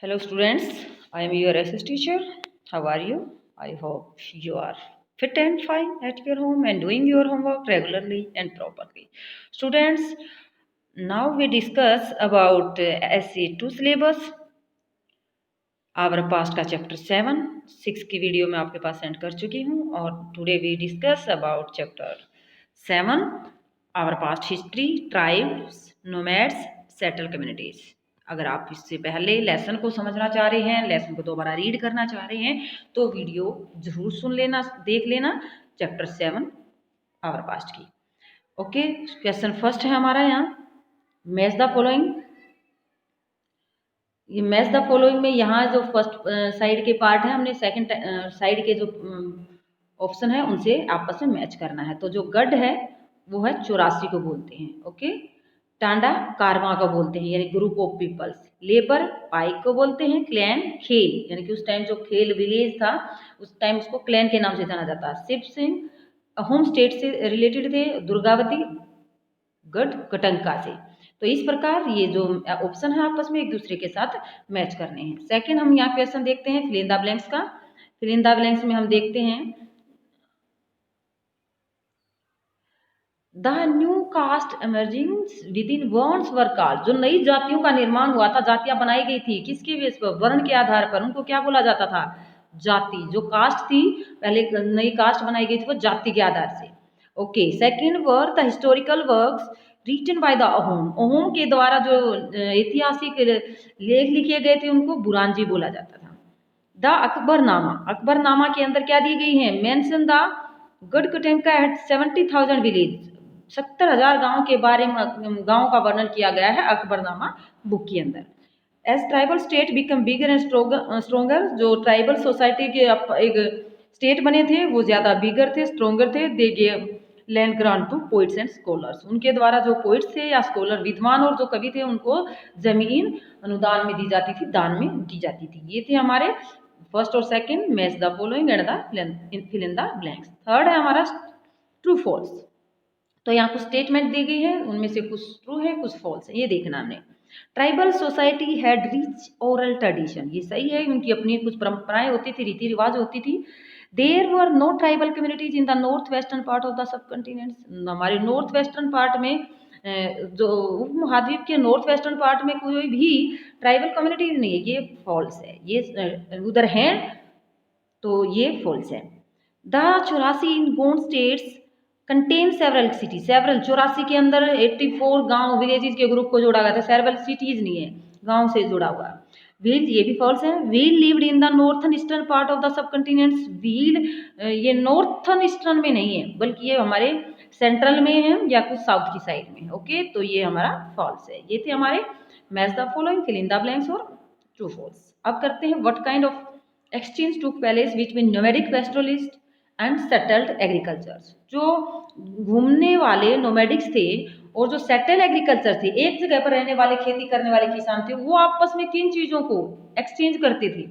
Hello students, I am your SS teacher. How are you? I hope you are fit and fine at your home and doing your homework regularly and properly. Students, now we discuss about SC2 syllabus. Our past का chapter 7 की video मैं आपके पास send कर चुकी हूँ और today we discuss about chapter 7 our past history tribes nomads settle communities. अगर आप इससे पहले लेसन को समझना चाह रहे हैं, लेसन को दोबारा रीड करना चाह रहे हैं तो वीडियो जरूर सुन लेना, देख लेना चैप्टर 7 आवर पास्ट की। ओके, क्वेश्चन फर्स्ट है हमारा यहाँ, मैच द फॉलोइंग। ये मैच द फॉलोइंग में यहाँ जो फर्स्ट साइड के पार्ट है, हमने सेकंड साइड के जो ऑप्शन है उनसे आपस में मैच करना है। तो जो गढ़ है वो है 84 को बोलते हैं। ओके, टांडा कारवा को बोलते हैं यानी ग्रुप ऑफ पीपल्स। लेबर पाइक को बोलते हैं। क्लैन खेल यानी कि उस टाइम जो खेल विलेज था उस टाइम उसको क्लैन के नाम से जाना जाता। शिव सिंह होम स्टेट से रिलेटेड थे, दुर्गावती गढ़ कटंका से। तो इस प्रकार ये जो ऑप्शन है आपस में एक दूसरे के साथ मैच करने हैं। सेकंड हम यहाँ क्वेश्चन देखते हैं फिल इन द ब्लैंक्स का। फिल इन द ब्लैंक्स में हम देखते हैं the new caste emerging within varnas were called. जो नई जातियों का निर्माण हुआ था, जातियां बनाई गई थी, किसके बेस पर? वर्ण के आधार पर। उनको क्या बोला जाता था? जाति। जो कास्ट थी, पहले नई कास्ट बनाई गई थी वो जाति के आधार से। Okay, second were the historical works written by the Ahom. Ahom के द्वारा जो ऐतिहासिक लेख लिखे गए थे उनको बुरानजी बोला जाता था। द अकबरनामा, अकबरनामा के अंदर क्या दी गई है? मेंशन द गढ़ कटंका हैड 70,000 विलेज। 70,000 गांव के बारे में, गांव का वर्णन किया गया है अकबरनामा बुक के अंदर। As tribal state become bigger and stronger, जो ट्राइबल सोसाइटी के एक स्टेट बने थे वो ज्यादा बिगर थे, स्ट्रोंगर थे। They gave land grant to poets and scholars. उनके द्वारा जो पोइट्स थे या स्कॉलर, विद्वान और जो कवि थे, उनको जमीन अनुदान में दी जाती थी, दान में दी जाती थी। ये थे हमारे फर्स्ट और second, match the following and the fill in the blanks. Third है हमारा ट्रू फॉल्स। तो यहाँ कुछ स्टेटमेंट दी गई है, उनमें से कुछ ट्रू है कुछ फॉल्स है, ये देखना हमने। Tribal society had rich oral tradition, ये सही है, उनकी अपनी कुछ परंपराएं होती थी, रीति रिवाज होती थी। There were no tribal communities in the north western part of the subcontinents. हमारे नॉर्थ वेस्टर्न पार्ट में, जो उपमहाद्वीप के नॉर्थ वेस्टर्न पार्ट में कोई भी ट्राइबल कम्युनिटीज नहीं है, ये फॉल्स है। ये उधर हैं तो ये फॉल्स है। The 84 in bone states contain several city, several 84 के अंदर 84 गांव विलेजेस के ग्रुप को जोड़ा गया था, सेवरल सिटीज नहीं है, गांव से जुड़ा हुआ। व्हील, ये भी फॉल्स है। Wheel lived in the northern eastern part of the सब कंटिनेंट्स। व्हील ये नॉर्थन ईस्टर्न में नहीं है बल्कि ये हमारे सेंट्रल में है या कुछ साउथ की साइड में। ओके, तो ये हमारा फॉल्स है। ये थे हमारे match the following, fill in the blanks और ट्रू फॉल्स। अब करते हैं what kind of exchange took place between nomadic pastoralist and settled agricultures. जो घूमने वाले नोमैडिक्स थे और जो सेटल एग्रीकल्चर थे, एक जगह पर रहने वाले खेती करने वाले किसान थे, वो आपस में किन चीजों को एक्सचेंज करते थे?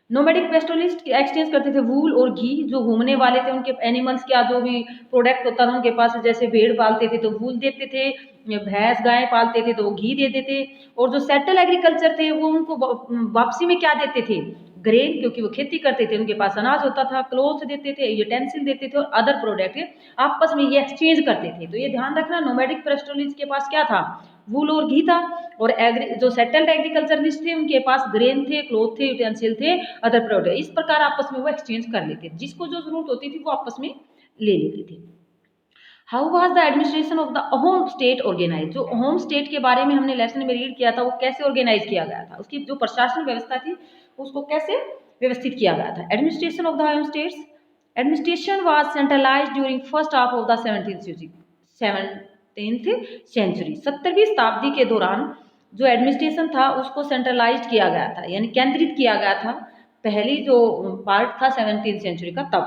नोमैडिक पेस्टोलिस्ट एक्सचेंज करते थे वूल और घी। जो घूमने वाले थे उनके एनिमल्स का जो भी प्रोडक्ट होता था उनके पास, जैसे भेड़ पालते थे तो वूल देते थे, भैंस गाय पालते थे तो वो घी देते थे। और जो सेटल एग्रीकल्चर थे वो उनको वापसी में क्या देते थे? ग्रेन, क्योंकि वो खेती करते थे, उनके पास अनाज होता था। क्लोथ देते थे, यूटेंसिल देते थे और अदर प्रोडक्ट आपस में ये एक्सचेंज करते थे। तो ये ध्यान रखना, नोमैडिक पेस्टोलिस्ट के पास क्या था? वूल और घी था। और जो सेटल्ड एग्रीकल्चरलिस्ट थे उनके पास ग्रेन थे, क्लोथ थे, यूटेंसिल थे, अदर प्रोडक्ट। इस प्रकार आपस में वो एक्सचेंज कर लेते, जिसको जो जरूरत होती थी वो आपस में ले लेते थे। How was the administration of the Ahom state organise. जो अहोम स्टेट के बारे में हमने लेसन में रीड किया था, वो कैसे ऑर्गेनाइज किया गया था, उसकी जो प्रशासन व्यवस्था थी उसको कैसे व्यवस्थित किया गया था। Administration of the Ahom states, administration was centralised during first half of the 17th century. 17वीं शताब्दी के दौरान जो एडमिनिस्ट्रेशन था उसको सेंट्रलाइज्ड किया गया था, यानी केंद्रित किया गया था। पहली जो पार्ट था 17th सेंचुरी का, तब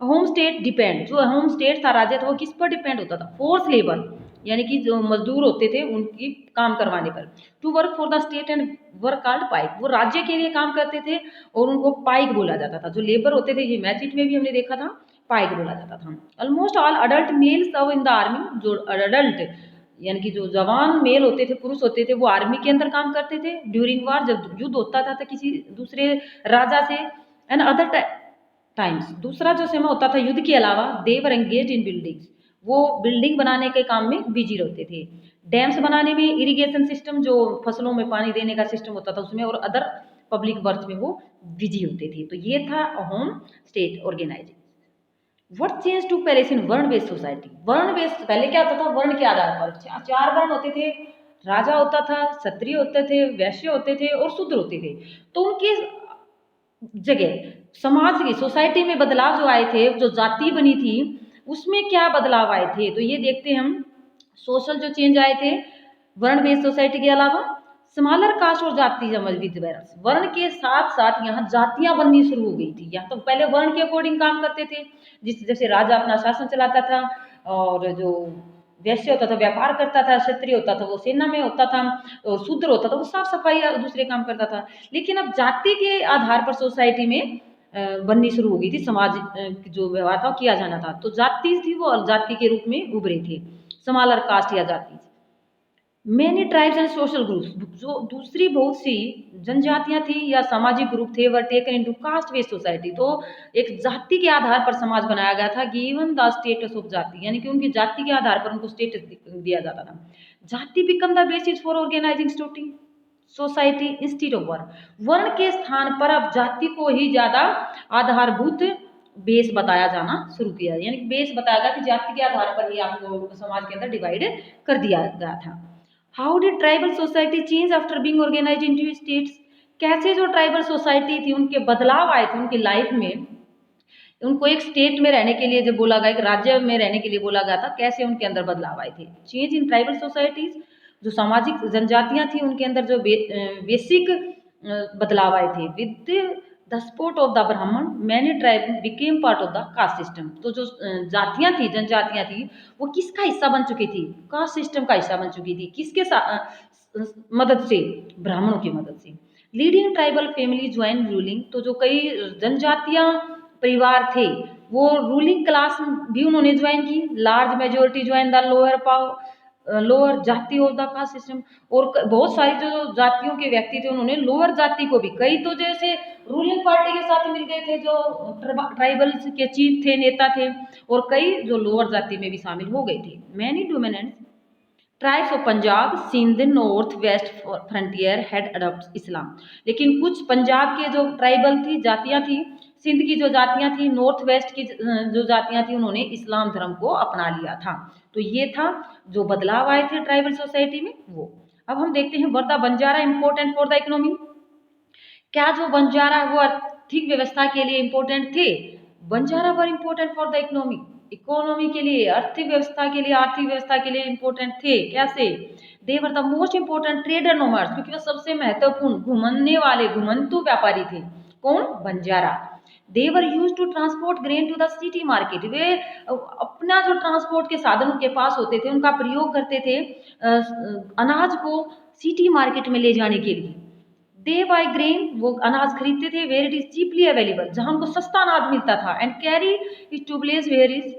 होम स्टेट डिपेंड, जो होम स्टेट था, राज्य था, वो किस पर डिपेंड होता था? फोर्स लेबर, यानी कि जो मजदूर होते थे उनकी काम करवाने पर। To work for the state and work called paik, वो राज्य के लिए काम करते थे और उनको पाइक बोला जाता था। जो लेबर होते थे, ये मैचिट में भी हमने देखा था, पाइक बोला जाता था। Almost all adult male serve in the army, जो अडल्ट यानी कि जो जवान मेल होते थे, पुरुष होते थे, वो आर्मी के अंदर काम करते थे ड्यूरिंग वार, जब युद्ध होता था किसी दूसरे राजा से। एंड अदर टाइम्स, दूसरा जो समय होता था युद्ध के अलावा, दे वर एंगेज इन बिल्डिंग्स, वो बिल्डिंग बनाने के काम में बिजी रहते थे। डैम्स बनाने में, इरिगेशन सिस्टम जो फसलों में पानी देने का सिस्टम होता था उसमें, और अदर पब्लिक वर्क में वो बिजी होते थे। तो ये था home state organising. What change to place in varna based society? वर्ण बेस्ड, पहले क्या होता था, वर्ण के आधार पर चार वर्ण होते थे, राजा होता था, क्षत्रिय होते थे, वैश्य होते थे और शूद्र होते थे। तो उनके जगह समाज की, सोसाइटी में बदलाव जो आए थे, जो जाति बनी थी उसमें क्या बदलाव आए थे, तो ये देखते हैं हम। सोशल जो चेंज आए थे वर्ण बेस्ड सोसाइटी के अलावा, स्मॉलर कास्ट और जाति विद वर्ण के साथ साथ यहाँ जातियां बननी शुरू हो गई थी। यहाँ तो पहले वर्ण के अकॉर्डिंग काम करते थे, जैसे राजा अपना शासन चलाता था, और जो वैश्य होता था व्यापार करता था, क्षत्रिय होता था वो सेना में होता था, और शूद्र होता था वो साफ सफाई या दूसरे काम करता था। लेकिन अब जाति के आधार पर सोसाइटी में बननी शुरू हो गई थी, समाज जो व्यवहार था किया जाना था। तो जाति थी वो जाति के रूप में उभरे थे, स्मॉलर कास्ट या जाति। Many tribes and social groups, जो दूसरी बहुत सी जनजातियां थी या सामाजिक ग्रुप थे, were taken into caste based society. तो एक जाति के आधार पर समाज बनाया गया था, गिवन द स्टेटस ऑफ जाति, यानी कि उनकी जाति के आधार पर उनको स्टेटस दिया जाता था। Jati become the basis for organising society instead of varna. वर्ण के स्थान पर अब जाति को ही ज्यादा आधारभूत बेस बताया जाना शुरू किया, यानी कि बेस बताया गया कि जाति के आधार पर ही आपको समाज के अंदर डिवाइड कर दिया गया था। How did tribal society change after being organised into states? कैसे जो ट्राइबल सोसाइटी थी उनके बदलाव आए थे उनकी लाइफ में, उनको एक स्टेट में रहने के लिए जब बोला गया, एक राज्य में रहने के लिए बोला गया था, कैसे उनके अंदर बदलाव आए थे। चेंज इन ट्राइबल सोसाइटीज, जो सामाजिक जनजातियां थी उनके अंदर जो बेसिक बदलाव आए थे। With the support of the Brahmin many tribe became part of the caste system. तो जो जातियां थी, जनजातियां थी, वो किसका हिस्सा बन चुकी थी? कास्ट सिस्टम का हिस्सा बन चुकी थी। किसके मदद से? ब्राह्मणों की मदद से। Leading tribal family join ruling, तो जो कई जनजातियां परिवार थे वो रूलिंग क्लास भी उन्होंने ज्वाइन की। Large majority join the lower जाति ऑफ द कास्ट सिस्टम, और बहुत सारी जो जातियों के व्यक्ति थे उन्होंने लोअर जाति को भी, कई तो जैसे रूलिंग पार्टी के साथ मिल गए थे, जो ट्राइबल्स के चीफ थे, नेता थे, और कई जो लोअर जाति में भी शामिल हो गए थे। Many dominant tribes of Punjab, Sindh, north west frontier had adopt Islam. लेकिन कुछ पंजाब के जो ट्राइबल थी, जातियां थी, सिंध की जो जातियां थी, नॉर्थ वेस्ट की जो जातियां थी, उन्होंने इस्लाम धर्म को अपना लिया था। तो ये था जो बदलाव आए थे ट्राइबल सोसाइटी में वो। अब हम देखते हैं, were the Banjara important for the economy? क्या जो बंजारा वो आर्थिक व्यवस्था के लिए इंपॉर्टेंट थे? Banjara were important for the economy, economy के लिए, आर्थिक व्यवस्था के लिए, आर्थिक व्यवस्था के लिए इंपॉर्टेंट थे। कैसे? They were the most important trader nomads, क्योंकि वो सबसे महत्वपूर्ण घुमने वाले घुमंतु व्यापारी थे। कौन? Banjara. They were use to transport grain to the city market, वे अपना जो ट्रांसपोर्ट के साधन उनके पास होते थे उनका प्रयोग करते थे अनाज को सिटी मार्केट में ले जाने के लिए। दे बाय ग्रेन, वो अनाज खरीदते थे, where it is cheaply available, जहां उनको सस्ता अनाज मिलता था। And carry it to place where is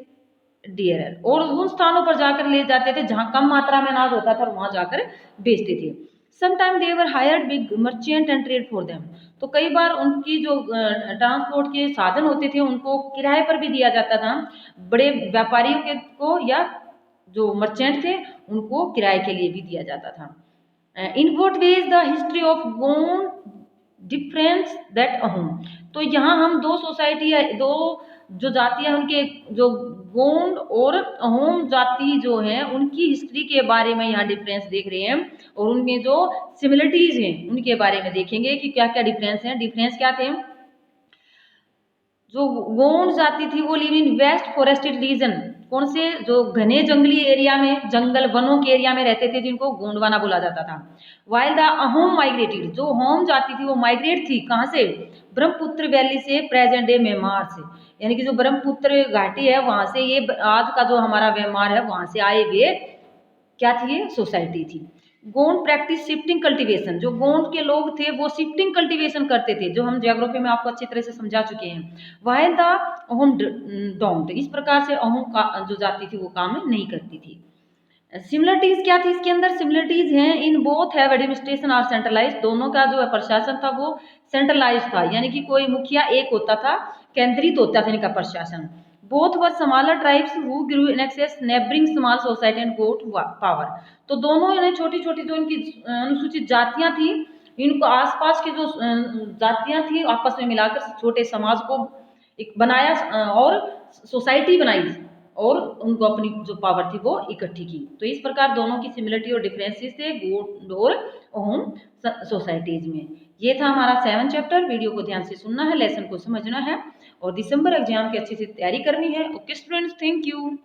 dear, और उन स्थानों पर जाकर ले जाते थे जहां कम मात्रा में अनाज होता था और वहां जाकर बेचते थे। Sometime they were hired big merchant and trade for them, तो कई बार उनकी जो ट्रांसपोर्ट के साधन होते थे उनको किराए पर भी दिया जाता था, बड़े व्यापारियों के को, या जो मर्चेंट थे उनको किराए के लिए भी दिया जाता था। In what way is the history of Gond difference that Ahom? तो यहाँ हम दो सोसाइटी, दो जो जातियां, उनके जो गोंड और अहोम जाति जो है उनकी हिस्ट्री के बारे में यहाँ डिफरेंस देख रहे हैं, और उनमें जो सिमिलरिटीज हैं उनके बारे में देखेंगे कि क्या क्या डिफरेंस हैं। डिफरेंस क्या थे? जो गोंड जाति थी वो live in vast forested region, कौन से? जो घने जंगली एरिया में, जंगल वनों के एरिया में रहते थे, जिनको गोंडवाना बोला जाता था। वाइल द अहोम माइग्रेटेड, जो होम जाति थी वो माइग्रेट थी कहाँ से? ब्रह्मपुत्र वैली से, प्रेजेंट डे म्यांमार से, यानी कि जो ब्रह्मपुत्र घाटी है वहां से ये आज का जो हमारा म्यांमार है वहां से आए हुए क्या थी? ये सोसाइटी थी। गोंड प्रैक्टिस शिफ्टिंग कल्टीवेशन, जो गोंड के लोग थे वो शिफ्टिंग कल्टीवेशन करते थे, जो हम ज्योग्राफी में आपको अच्छी तरह से समझा चुके हैं। वाइल द अहोम डोंट, इस प्रकार से अहोम का जो जाति थी वो काम नहीं करती थी। सिमिलरिटीज क्या थी इसके अंदर? सिमिलरिटीज हैं in both have administration are centralise, दोनों का जो है प्रशासन था वो सेंट्रलाइज था, यानी कि कोई मुखिया एक होता था, केंद्रित होता था इनका प्रशासन। Both were smaller tribes who grew in access neighbouring small society and got power. तो दोनों इन्हें छोटी छोटी जो इनकी अनुसूचित जातियां थी, इनको आसपास की जो जातियां थी आपस में मिलाकर छोटे समाज को एक बनाया और सोसाइटी बनाई और उनको अपनी जो पावर थी वो इकट्ठी की। तो इस प्रकार दोनों की सिमिलरिटी और डिफरेंसेस थे गोट और होम सोसाइटीज में। ये था हमारा 7 चैप्टर। वीडियो को ध्यान से सुनना है, लेसन को समझना है और दिसंबर एग्जाम की अच्छे से तैयारी करनी है। Okay students, thank you.